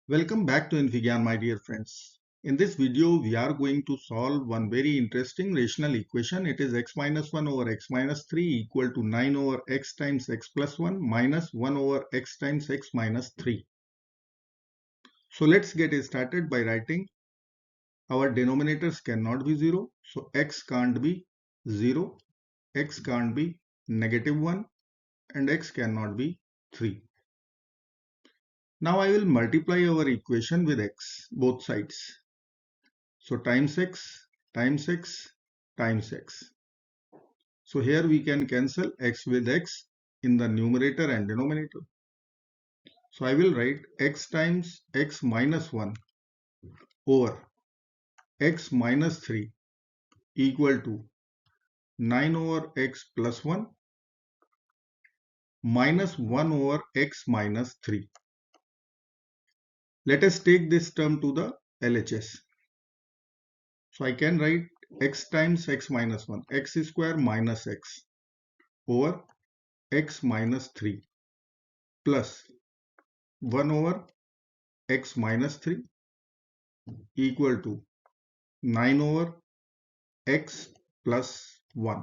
Welcome back to InfyGyan, my dear friends. In this video, we are going to solve one very interesting rational equation. It is x minus 1 over x minus 3 equal to 9 over x times x plus 1 minus 1 over x times x minus 3. So let's get started by writing our denominators cannot be 0. So x can't be 0, x can't be negative 1 and x cannot be 3. Now I will multiply our equation with x, both sides. So times x, times x, times x. So here we can cancel x with x in the numerator and denominator. So I will write x times x minus 1 over x minus 3 equal to 9 over x plus 1 minus 1 over x minus 3. Let us take this term to the LHS. So I can write x times x minus 1, x square minus x over x minus 3 plus 1 over x minus 3 equal to 9 over x plus 1.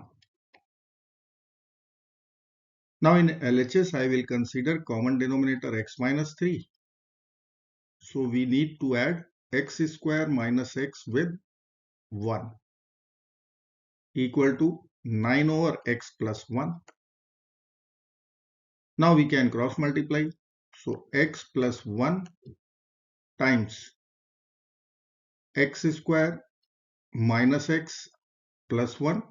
Now in LHS I will consider common denominator x minus 3. So we need to add x square minus x with 1 equal to 9 over x plus 1. Now we can cross multiply. So x plus 1 times x square minus x plus 1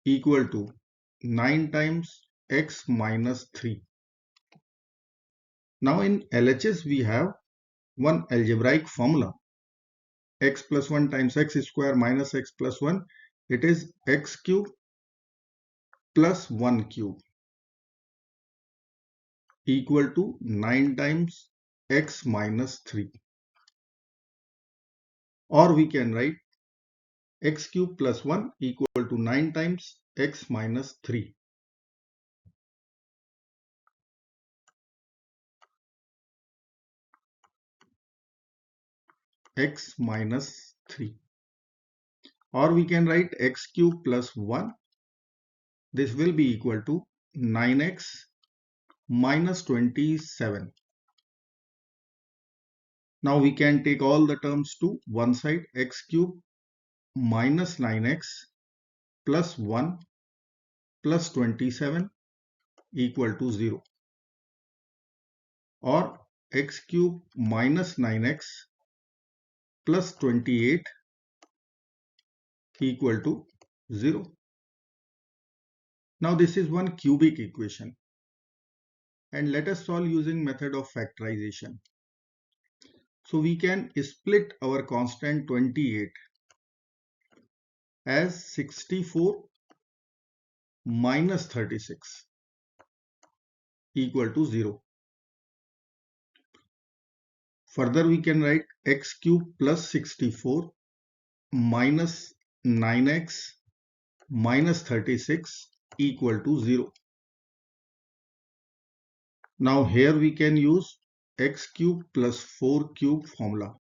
equal to 9 times x minus 3. Now in LHS we have one algebraic formula. X plus 1 times x square minus x plus 1. It is x cube plus 1 cube equal to 9 times x minus 3. Or we can write x cube plus 1 equal to 9 times x minus 3. X minus 3. Or we can write x cube plus 1. This will be equal to 9x minus 27. Now we can take all the terms to one side. X cube minus 9x plus 1 plus 27 equal to 0. Or x cube minus 9x plus 28 equal to 0. Now this is one cubic equation. And let us solve using method of factorization. So we can split our constant 28 as 64 minus 36 equal to 0. Further we can write x cube plus 64 minus 9x minus 36 equal to 0. Now here we can use x cube plus 4 cube formula.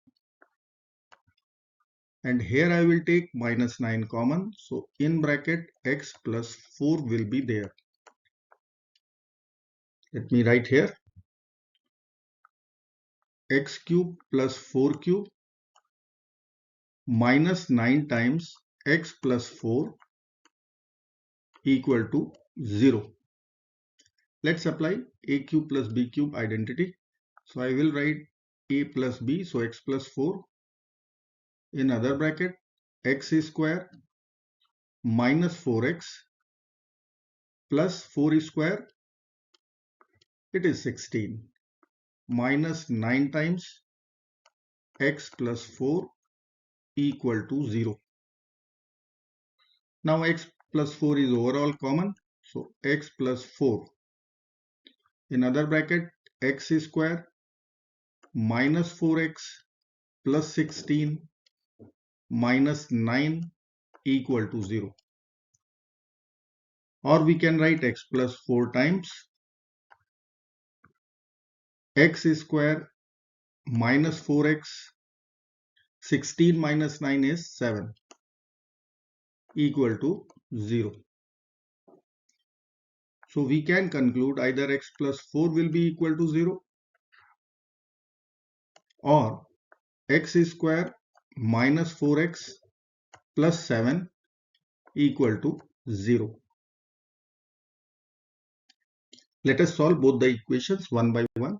And here I will take minus 9 common. So in bracket x plus 4 will be there. Let me write here x cube plus 4 cube minus 9 times x plus 4 equal to 0. Let's apply a cube plus b cube identity. So I will write a plus b, so x plus 4 in other bracket x square minus 4x plus 4 square, it is 16 minus 9 times x plus 4 equal to 0. Now x plus 4 is overall common, so x plus 4 in other bracket x square minus 4x plus 16 minus 9 equal to 0. Or we can write x plus 4 times x square minus 4x, 16 minus 9 is 7, equal to 0. So we can conclude either x plus 4 will be equal to 0 or x square minus 4x plus 7 equal to 0. Let us solve both the equations one by one.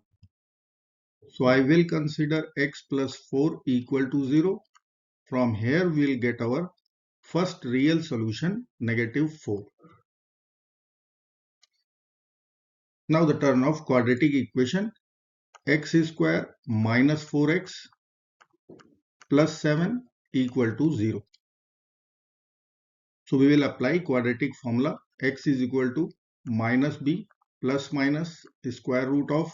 So I will consider x plus 4 equal to 0. From here we will get our first real solution, negative 4. Now the turn of quadratic equation, x square minus 4x plus 7 equal to 0. So we will apply quadratic formula, x is equal to minus b plus minus square root of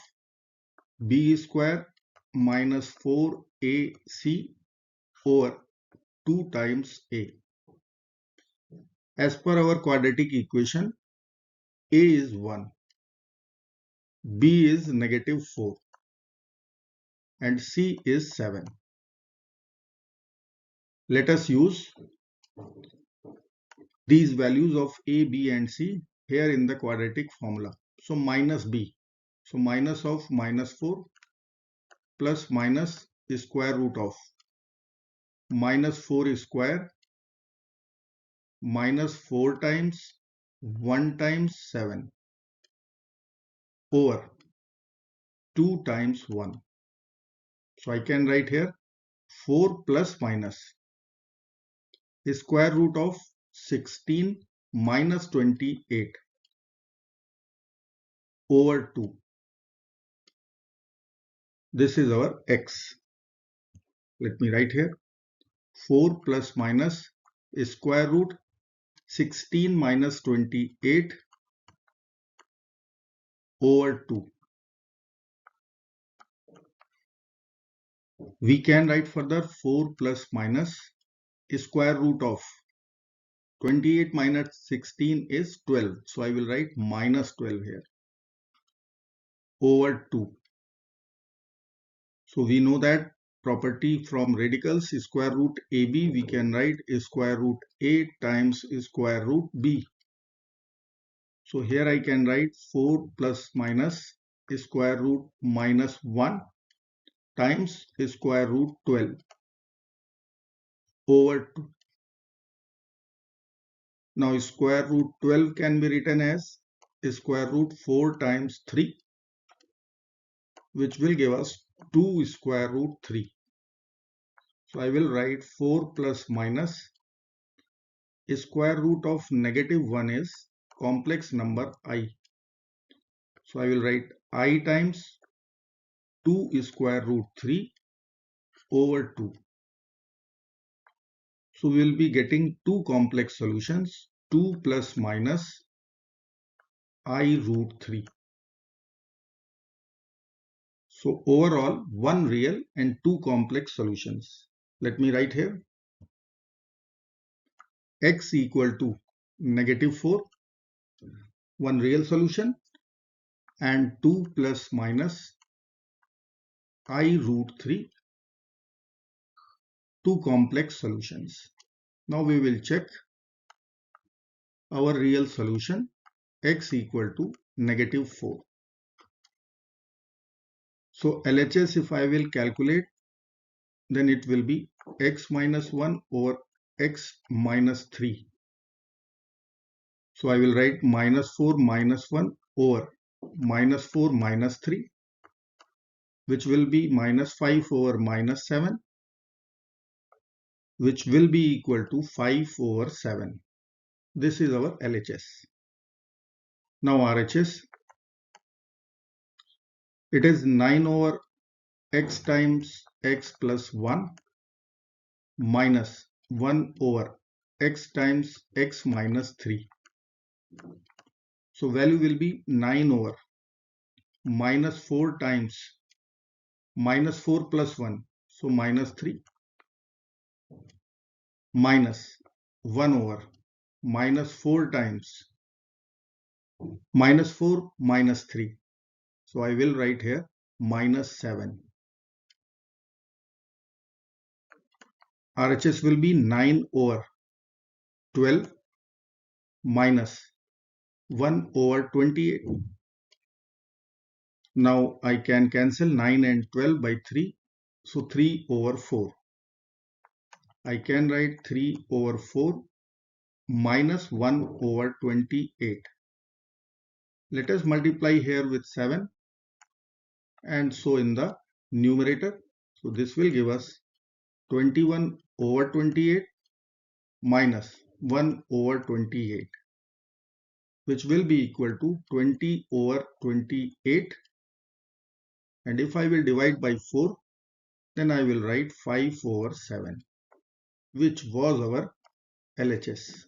b square minus 4ac over 2 times a. As per our quadratic equation, a is 1, b is negative 4 and c is 7. Let us use these values of a, b and c here in the quadratic formula. So minus b. So minus of minus 4 plus minus square root of minus 4 square minus 4 times 1 times 7 over 2 times 1. So I can write here 4 plus minus square root of 16 minus 28 over 2. This is our x. Let me write here 4 plus minus square root 16 minus 28 over 2. We can write further 4 plus minus square root of 28 minus 16 is 12. So I will write minus 12 here over 2. So we know that property from radicals square root AB, we can write square root A times square root B. So here I can write 4 plus minus square root minus 1 times square root 12 over 2. Now square root 12 can be written as square root 4 times 3, which will give us 2 square root 3. So I will write 4 plus minus square root of negative 1 is complex number I. So I will write I times 2 square root 3 over 2. So we will be getting two complex solutions, 2 plus minus I root 3. So overall, one real and two complex solutions. Let me write here x equal to negative 4, one real solution, and 2 plus minus I root 3, two complex solutions. Now we will check our real solution, x equal to negative 4. So LHS, if I will calculate, then it will be x minus 1 over x minus 3. So I will write minus 4 minus 1 over minus 4 minus 3, which will be minus 5 over minus 7, which will be equal to 5 over 7. This is our LHS. Now RHS, it is 9 over x times x plus 1 minus 1 over x times x minus 3. So value will be 9 over minus 4 times minus 4 plus 1. So minus 3 minus 1 over minus 4 times minus 4 minus 3. So I will write here minus 7. RHS will be 9 over 12 minus 1 over 28. Now I can cancel 9 and 12 by 3. So 3 over 4. I can write 3 over 4 minus 1 over 28. Let us multiply here with 7 and so in the numerator. So this will give us 21 over 28 minus 1 over 28, which will be equal to 20 over 28. And if I will divide by 4, then I will write 5 over 7, which was our LHS.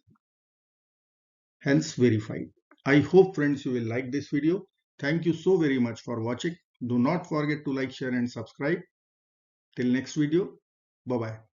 Hence verified. I hope friends you will like this video. Thank you so very much for watching. Do not forget to like, share and subscribe. Till next video. Bye bye.